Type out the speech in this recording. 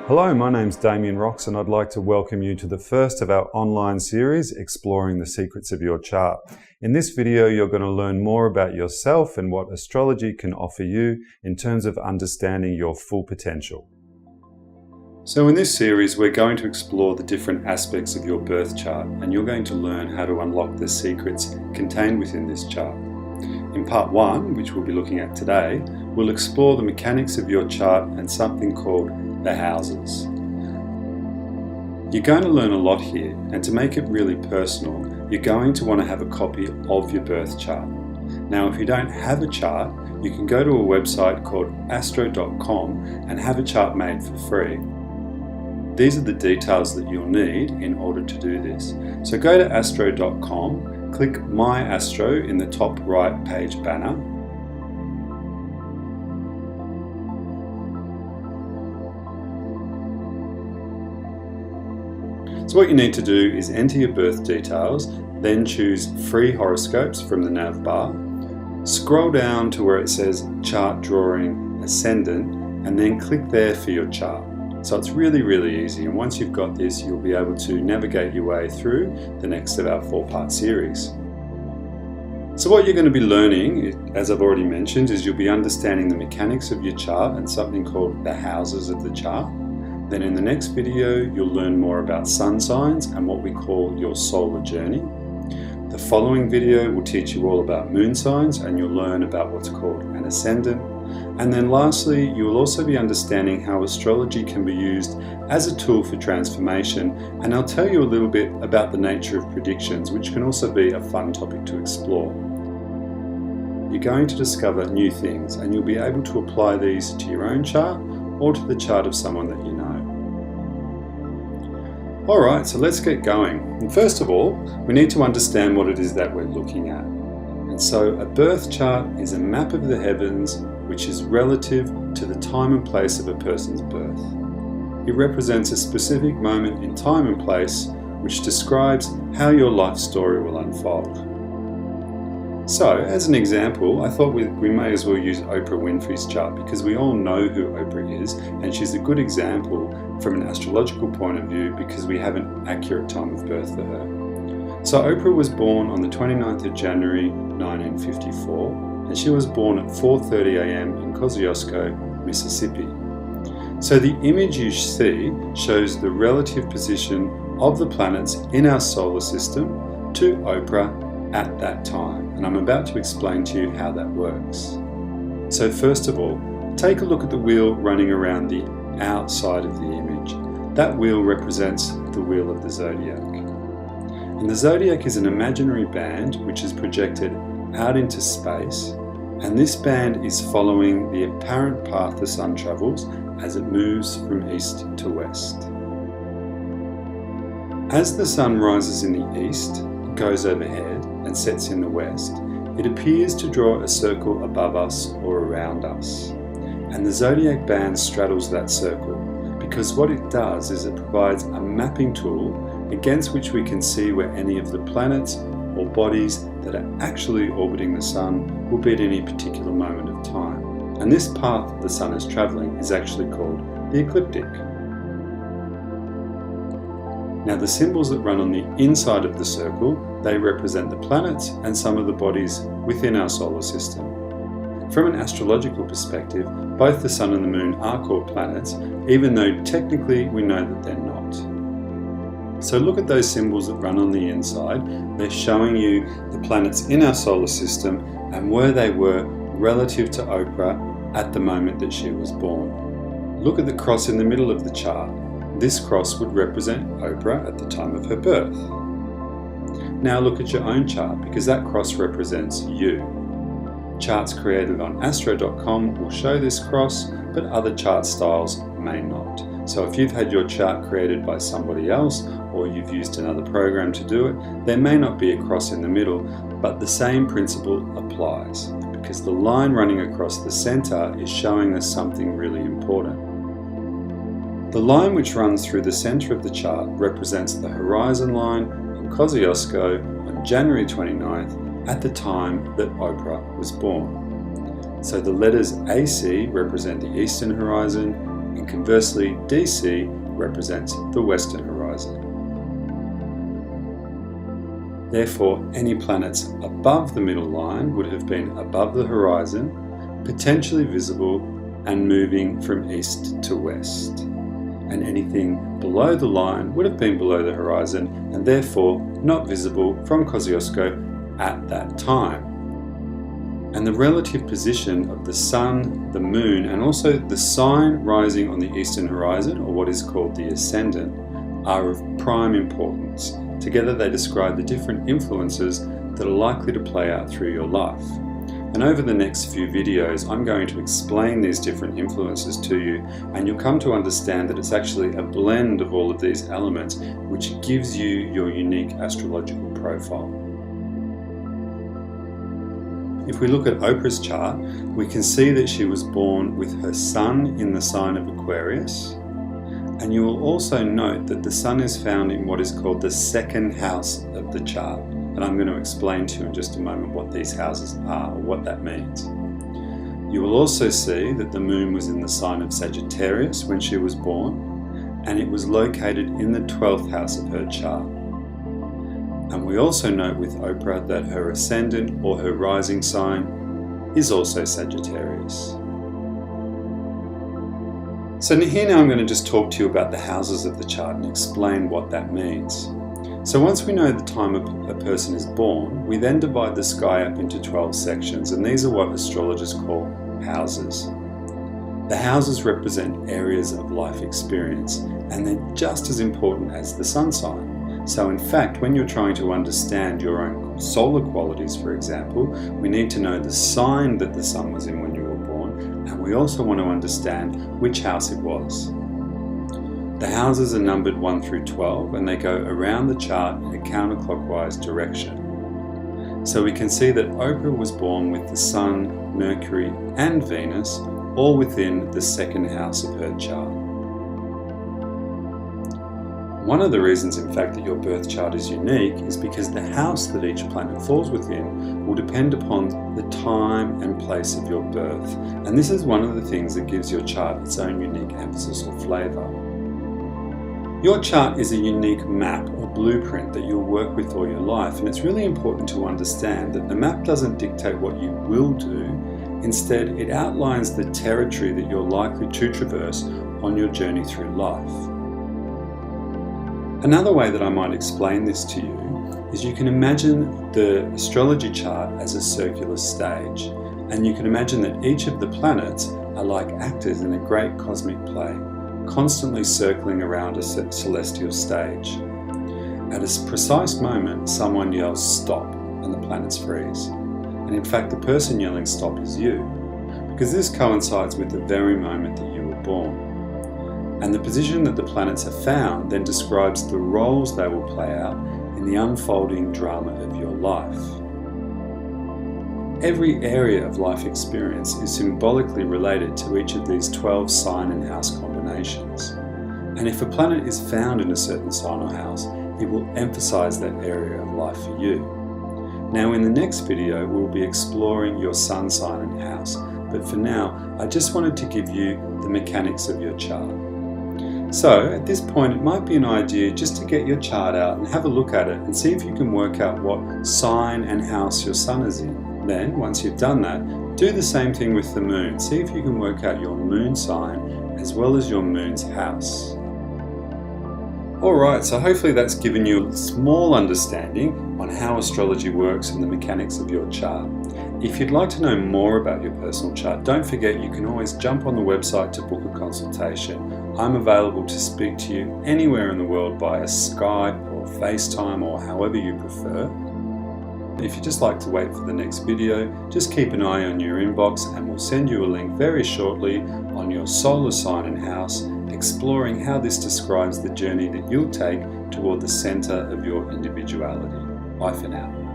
Hello, my name's Damien Rocks and I'd like to welcome you to the first of our online series exploring the secrets of your chart. In this video, you're going to learn more about yourself and what astrology can offer you in terms of understanding your full potential. So in this series, we're going to explore the different aspects of your birth chart and you're going to learn how to unlock the secrets contained within this chart. In part 1, which we'll be looking at today, we'll explore the mechanics of your chart and something called the houses. You're going to learn a lot here, and to make it really personal, you're going to want to have a copy of your birth chart. Now, if you don't have a chart, you can go to a website called astro.com and have a chart made for free. These are the details that you'll need in order to do this. So go to astro.com, click My Astro in the top right page banner. So what you need to do is enter your birth details, then choose Free Horoscopes from the nav bar, scroll down to where it says Chart Drawing Ascendant, and then click there for your chart. So it's really easy, and once you've got this, you'll be able to navigate your way through the next of our 4-part series. So what you're going to be learning, as I've already mentioned, is you'll be understanding the mechanics of your chart and something called the houses of the chart. Then in the next video, you'll learn more about sun signs and what we call your solar journey. The following video will teach you all about moon signs and you'll learn about what's called an ascendant. And then lastly, you will also be understanding how astrology can be used as a tool for transformation, and I'll tell you a little bit about the nature of predictions, which can also be a fun topic to explore. You're going to discover new things and you'll be able to apply these to your own chart or to the chart of someone that you know. Alright, so let's get going. And first of all, we need to understand what it is that we're looking at. And so a birth chart is a map of the heavens which is relative to the time and place of a person's birth. It represents a specific moment in time and place which describes how your life story will unfold. So, as an example, I thought we may as well use Oprah Winfrey's chart because we all know who Oprah is, and she's a good example from an astrological point of view because we have an accurate time of birth for her. So Oprah was born on the 29th of January 1954, and she was born at 4:30 a.m. in Kosciuszko, Mississippi. So the image you see shows the relative position of the planets in our solar system to Oprah at that time, and I'm about to explain to you how that works. So first of all, take a look at the wheel running around the outside of the image. That wheel represents the wheel of the zodiac. And the zodiac is an imaginary band which is projected out into space, and this band is following the apparent path the sun travels as it moves from east to west. As the sun rises in the east, goes overhead and sets in the west, it appears to draw a circle above us or around us. And the zodiac band straddles that circle because what it does is it provides a mapping tool against which we can see where any of the planets or bodies that are actually orbiting the sun will be at any particular moment of time. And this path that the sun is travelling is actually called the ecliptic. Now the symbols that run on the inside of the circle, they represent the planets and some of the bodies within our solar system. From an astrological perspective, both the sun and the moon are called planets, even though technically we know that they're not. So look at those symbols that run on the inside. They're showing you the planets in our solar system and where they were relative to Oprah at the moment that she was born. Look at the cross in the middle of the chart. This cross would represent Oprah at the time of her birth. Now look at your own chart because that cross represents you. Charts created on astro.com will show this cross, but other chart styles may not. So if you've had your chart created by somebody else or you've used another program to do it, there may not be a cross in the middle, but the same principle applies because the line running across the center is showing us something really important. The line which runs through the center of the chart represents the horizon line in Kosciuszko on January 29th at the time that Oprah was born. So the letters AC represent the eastern horizon, and conversely DC represents the western horizon. Therefore, any planets above the middle line would have been above the horizon, potentially visible and moving from east to west. And anything below the line would have been below the horizon and therefore not visible from Kosciuszko at that time. And the relative position of the Sun, the Moon, and also the sign rising on the eastern horizon, or what is called the ascendant, are of prime importance. Together they describe the different influences that are likely to play out through your life. And over the next few videos, I'm going to explain these different influences to you, and you'll come to understand that it's actually a blend of all of these elements which gives you your unique astrological profile. If we look at Oprah's chart, we can see that she was born with her Sun in the sign of Aquarius. And you will also note that the Sun is found in what is called the second house of the chart. And I'm going to explain to you in just a moment what these houses are, or what that means. You will also see that the Moon was in the sign of Sagittarius when she was born, and it was located in the 12th house of her chart. And we also note with Oprah that her ascendant or her rising sign is also Sagittarius. So here now I'm going to just talk to you about the houses of the chart and explain what that means. So once we know the time a person is born, we then divide the sky up into 12 sections, and these are what astrologers call houses. The houses represent areas of life experience, and they're just as important as the sun sign. So in fact, when you're trying to understand your own solar qualities, for example, we need to know the sign that the sun was in when you were born, and we also want to understand which house it was. The houses are numbered 1 through 12, and they go around the chart in a counterclockwise direction. So we can see that Oprah was born with the Sun, Mercury and Venus all within the second house of her chart. One of the reasons, in fact, that your birth chart is unique is because the house that each planet falls within will depend upon the time and place of your birth. And this is one of the things that gives your chart its own unique emphasis or flavour. Your chart is a unique map or blueprint that you'll work with all your life, and it's really important to understand that the map doesn't dictate what you will do. Instead, it outlines the territory that you're likely to traverse on your journey through life. Another way that I might explain this to you is you can imagine the astrology chart as a circular stage, and you can imagine that each of the planets are like actors in a great cosmic play, constantly circling around a celestial stage. At a precise moment, someone yells stop and the planets freeze. And in fact, the person yelling stop is you, because this coincides with the very moment that you were born. And the position that the planets are found then describes the roles they will play out in the unfolding drama of your life. Every area of life experience is symbolically related to each of these 12 sign and house combinations. And if a planet is found in a certain sign or house, it will emphasize that area of life for you. Now in the next video, we'll be exploring your sun sign and house, but for now, I just wanted to give you the mechanics of your chart. So at this point, it might be an idea just to get your chart out and have a look at it and see if you can work out what sign and house your sun is in. Then, once you've done that, do the same thing with the moon. See if you can work out your moon sign as well as your moon's house. Alright, so hopefully that's given you a small understanding on how astrology works and the mechanics of your chart. If you'd like to know more about your personal chart, don't forget you can always jump on the website to book a consultation. I'm available to speak to you anywhere in the world via Skype or FaceTime or however you prefer. If you'd just like to wait for the next video, just keep an eye on your inbox and we'll send you a link very shortly on your solar sign and house, exploring how this describes the journey that you'll take toward the center of your individuality. Bye for now.